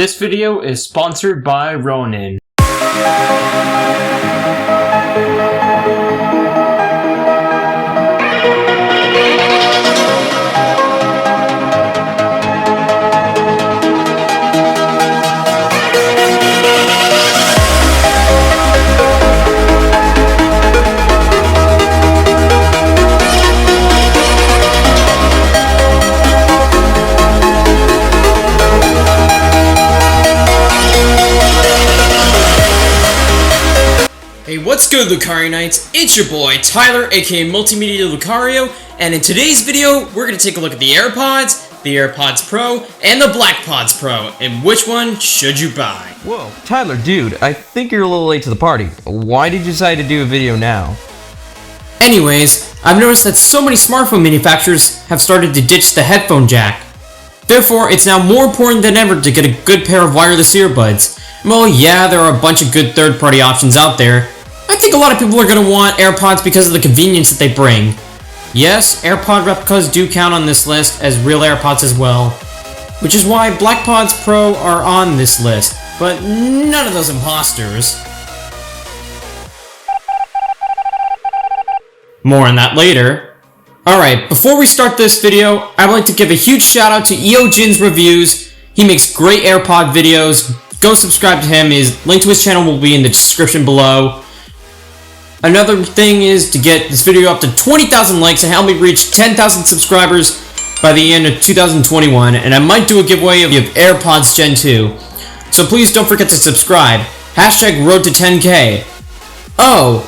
This video is sponsored by Ronin. Hey, what's good, Lucario Knights? It's your boy, Tyler, aka Multimedia Lucario, and in today's video, we're going to take a look at the AirPods, the AirPods Pro, and the BlackPods Pro, and which one should you buy? Whoa, Tyler, dude, I think you're a little late to the party. Why did you decide to do a video now? Anyways, I've noticed that so many smartphone manufacturers have started to ditch the headphone jack. Therefore, it's now more important than ever to get a good pair of wireless earbuds. Well, yeah, there are a bunch of good third-party options out there. I think a lot of people are going to want AirPods because of the convenience that they bring. Yes, AirPod replicas do count on this list as real AirPods as well, which is why BlackPods Pro are on this list, but none of those imposters. More on that later. Alright, before we start this video, I'd like to give a huge shout out to Eojin's reviews. He makes great AirPod videos. Go subscribe to him. His link to his channel will be in the description below. Another thing is to get this video up to 20,000 likes and help me reach 10,000 subscribers by the end of 2021, and I might do a giveaway of AirPods Gen 2. So please don't forget to subscribe. Hashtag road to 10K. Oh,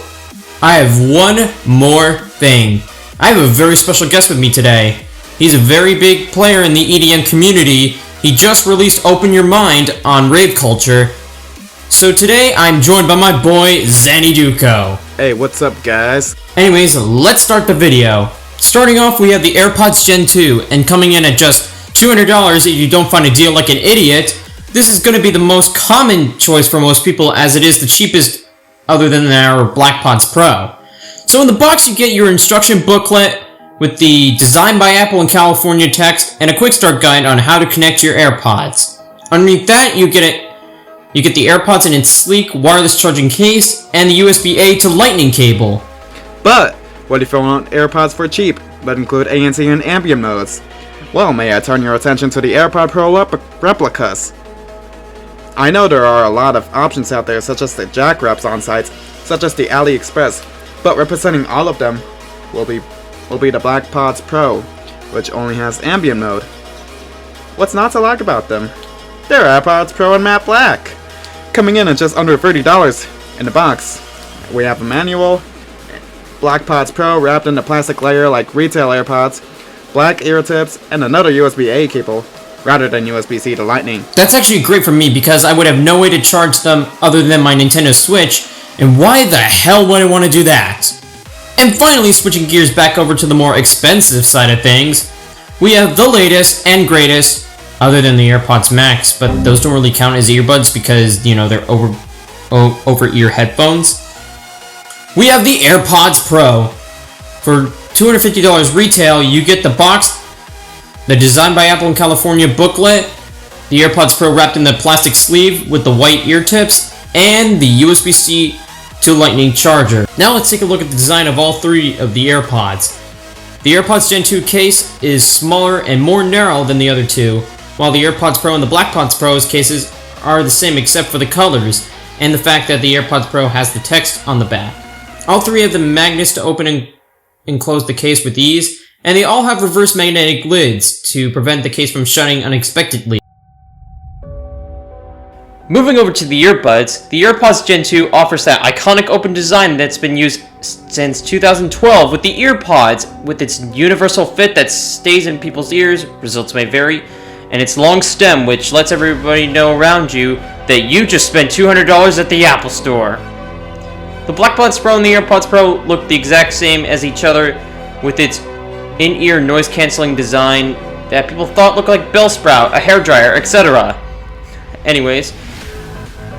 I have one more thing. I have a very special guest with me today. He's a very big player in the EDM community. He just released Open Your Mind on Rave Culture. So today, I'm joined by my boy, Zanny Duko. Hey, what's up, guys? Anyways, let's start the video. Starting off, we have the AirPods Gen 2, and coming in at just $200 if you don't find a deal like an idiot. This is going to be the most common choice for most people, as it is the cheapest other than our BlackPods Pro. So in the box, you get your instruction booklet with the Designed by Apple in California text and a quick start guide on how to connect your AirPods. Underneath that, you get the AirPods in its sleek wireless charging case and the USB-A to Lightning cable. But what if you want AirPods for cheap, but include ANC and ambient modes? Well, may I turn your attention to the AirPod Pro replicas? I know there are a lot of options out there, such as the jack wraps on sites, such as the AliExpress, but representing all of them will be the BlackPods Pro, which only has ambient mode. What's not to like about them? They're AirPods Pro in matte black, coming in at just under $30 in the box. We have a manual, BlackPods Pro wrapped in a plastic layer like retail AirPods, black ear tips, and another USB-A cable, rather than USB-C to Lightning. That's actually great for me because I would have no way to charge them other than my Nintendo Switch, and why the hell would I want to do that? And finally, switching gears back over to the more expensive side of things, we have the latest and greatest, other than the AirPods Max, but those don't really count as earbuds because, you know, they're over-ear headphones. We have the AirPods Pro. For $250 retail, you get the box, the Designed by Apple in California booklet, the AirPods Pro wrapped in the plastic sleeve with the white ear tips, and the USB-C to Lightning charger. Now let's take a look at the design of all three of the AirPods. The AirPods Gen 2 case is smaller and more narrow than the other two, while the AirPods Pro and the BlackPods Pro's cases are the same except for the colors, and the fact that the AirPods Pro has the text on the back. All three have the magnets to open and close the case with ease, and they all have reverse magnetic lids to prevent the case from shutting unexpectedly. Moving over to the earbuds, the AirPods Gen 2 offers that iconic open design that's been used since 2012 with the EarPods, with its universal fit that stays in people's ears, results may vary, and its long stem which lets everybody know around you that you just spent $200 at the Apple Store. The BlackPods Pro and the AirPods Pro look the exact same as each other with its in-ear noise-canceling design that people thought looked like Bellsprout, a hairdryer, etc. Anyways,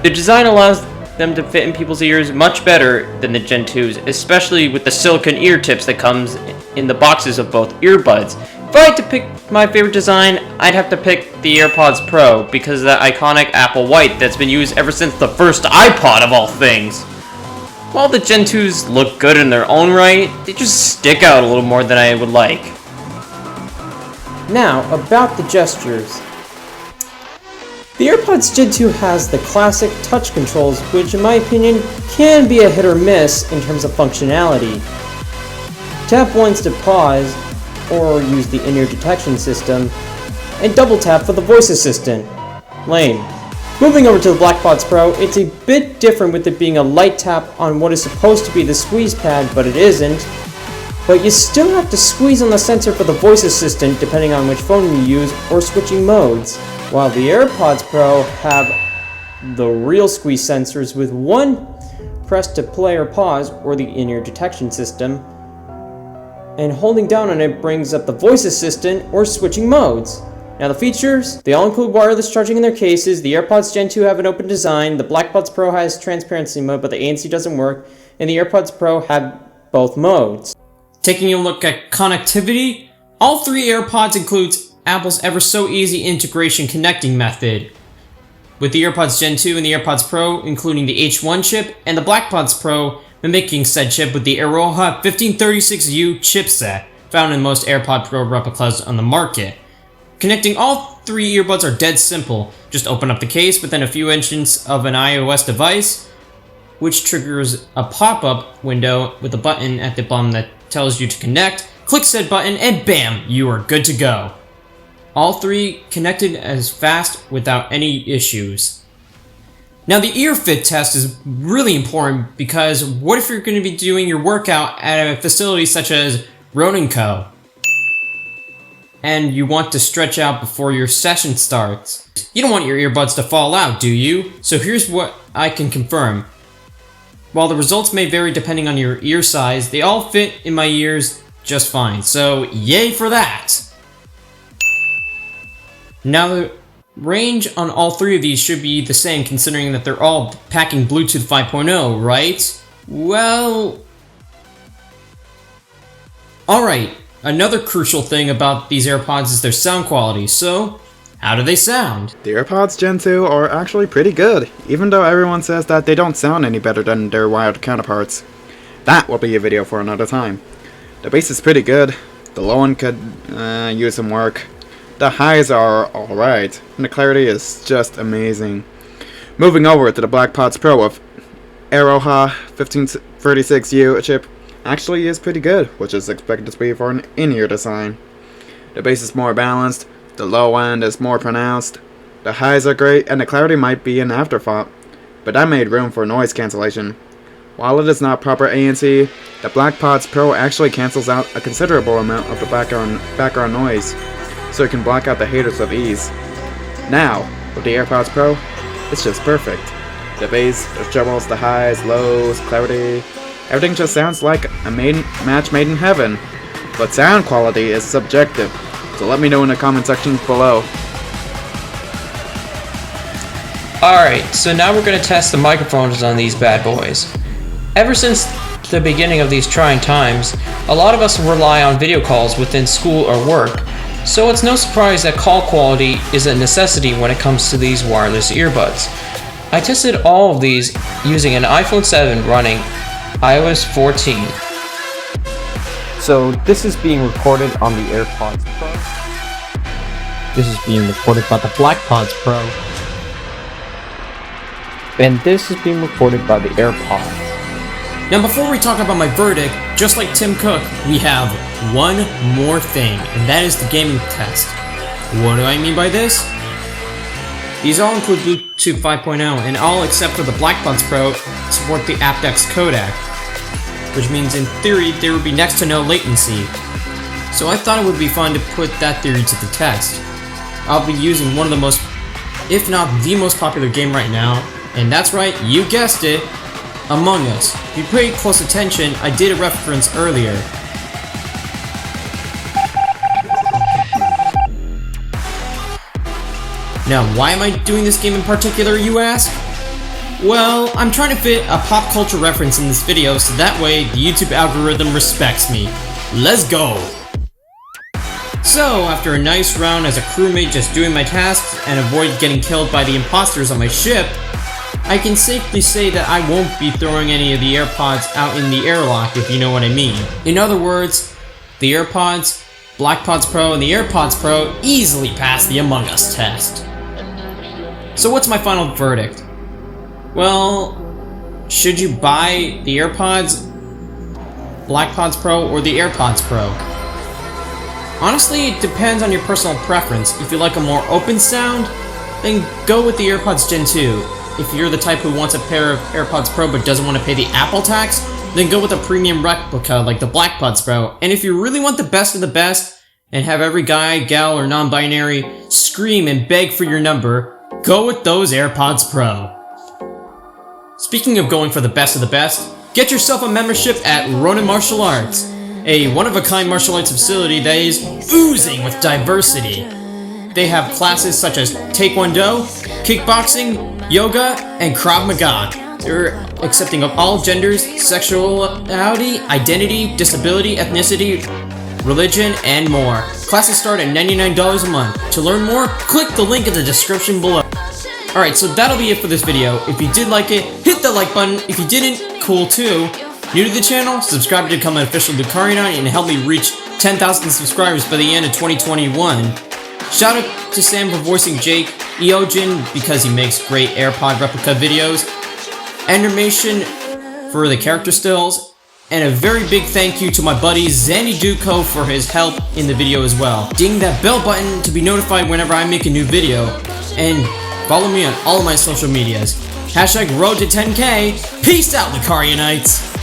the design allows them to fit in people's ears much better than the Gen 2s, especially with the silicone ear tips that comes in the boxes of both earbuds, If I had to pick my favorite design, I'd have to pick the AirPods Pro because of that iconic apple white that's been used ever since the first iPod of all things. While the Gen 2s look good in their own right, they just stick out a little more than I would like. Now, about the gestures. The AirPods Gen 2 has the classic touch controls, which in my opinion can be a hit or miss in terms of functionality. Tap once to pause, or use the in-ear detection system, and double tap for the voice assistant. Lame. Moving over to the BlackPods Pro, it's a bit different with it being a light tap on what is supposed to be the squeeze pad, but it isn't. But you still have to squeeze on the sensor for the voice assistant depending on which phone you use or switching modes, while the AirPods Pro have the real squeeze sensors with one press to play or pause or the in-ear detection system, and holding down on it brings up the voice assistant or switching modes. Now the features, they all include wireless charging in their cases, the AirPods Gen 2 have an open design, the BlackPods Pro has transparency mode but the ANC doesn't work, and the AirPods Pro have both modes. Taking a look at connectivity, all three AirPods includes Apple's ever so easy integration connecting method, with the AirPods Gen 2 and the AirPods Pro including the H1 chip, and the BlackPods Pro mimicking said chip with the Eojin 1536U chipset, found in most AirPod Pro replicas on the market. Connecting all three earbuds are dead simple. Just open up the case within a few inches of an iOS device, which triggers a pop-up window with a button at the bottom that tells you to connect. Click said button and bam, you are good to go. All three connected as fast without any issues. Now the ear fit test is really important because what if you're going to be doing your workout at a facility such as Ronin Co. and you want to stretch out before your session starts? You don't want your earbuds to fall out, do you? So here's what I can confirm. While the results may vary depending on your ear size, they all fit in my ears just fine, so yay for that! Now the range on all three of these should be the same considering that they're all packing Bluetooth 5.0, right? Well... Alright, another crucial thing about these AirPods is their sound quality, so how do they sound? The AirPods Gen 2 are actually pretty good, even though everyone says that they don't sound any better than their wired counterparts. That will be a video for another time. The bass is pretty good, the low end could use some work, the highs are alright, and the clarity is just amazing. Moving over to the BlackPods Pro with Eojin 1536U chip actually is pretty good, which is expected to be for an in-ear design. The bass is more balanced, the low end is more pronounced, the highs are great, and the clarity might be an afterthought, but that made room for noise cancellation. While it is not proper ANC, the BlackPods Pro actually cancels out a considerable amount of the background noise, so it can block out the haters with ease. Now, with the AirPods Pro, it's just perfect. The bass, the trebles, the highs, lows, clarity, everything just sounds like a match made in heaven. But sound quality is subjective, so let me know in the comment section below. Alright, so now we're going to test the microphones on these bad boys. Ever since the beginning of these trying times, a lot of us rely on video calls within school or work, so it's no surprise that call quality is a necessity when it comes to these wireless earbuds. I tested all of these using an iPhone 7 running iOS 14. So this is being recorded on the AirPods Pro. This is being recorded by the BlackPods Pro. And this is being recorded by the AirPods. Now before we talk about my verdict, just like Tim Cook, we have one more thing, and that is the gaming test. What do I mean by this? These all include Bluetooth 5.0, and all except for the BlackPods Pro support the aptX codec, which means in theory there would be next to no latency. So I thought it would be fun to put that theory to the test. I'll be using one of the most, if not the most popular game right now, and that's right, you guessed it, Among Us. If you paid close attention, I did a reference earlier. Now, why am I doing this game in particular, you ask? Well, I'm trying to fit a pop culture reference in this video so that way the YouTube algorithm respects me. Let's go! So, after a nice round as a crewmate just doing my tasks and avoid getting killed by the imposters on my ship, I can safely say that I won't be throwing any of the AirPods out in the airlock, if you know what I mean. In other words, the AirPods, BlackPods Pro, and the AirPods Pro easily passed the Among Us test. So what's my final verdict? Well, should you buy the AirPods, BlackPods Pro, or the AirPods Pro? Honestly, it depends on your personal preference. If you like a more open sound, then go with the AirPods Gen 2. If you're the type who wants a pair of AirPods Pro but doesn't want to pay the Apple tax, then go with a premium replica like the BlackPods Pro. And if you really want the best of the best, and have every guy, gal, or non-binary scream and beg for your number, go with those AirPods Pro. Speaking of going for the best of the best, get yourself a membership at Ronin Martial Arts, a one-of-a-kind martial arts facility that is oozing with diversity. They have classes such as Taekwondo, kickboxing, yoga, and Krav Maga. They're accepting of all genders, sexuality, identity, disability, ethnicity, religion, and more. Classes start at $99 a month. To learn more, click the link in the description below. Alright, so that'll be it for this video. If you did like it, hit the like button. If you didn't, cool too. New to the channel, subscribe to become an official Lucario Knight and help me reach 10,000 subscribers by the end of 2021. Shout out to Sam for voicing Jake, Eojin because he makes great AirPod replica videos, Endermations for the character stills, and a very big thank you to my buddy Zanny Duko for his help in the video as well. Ding that bell button to be notified whenever I make a new video, and follow me on all of my social medias. #Road to 10K. Peace out, Lucario Knights!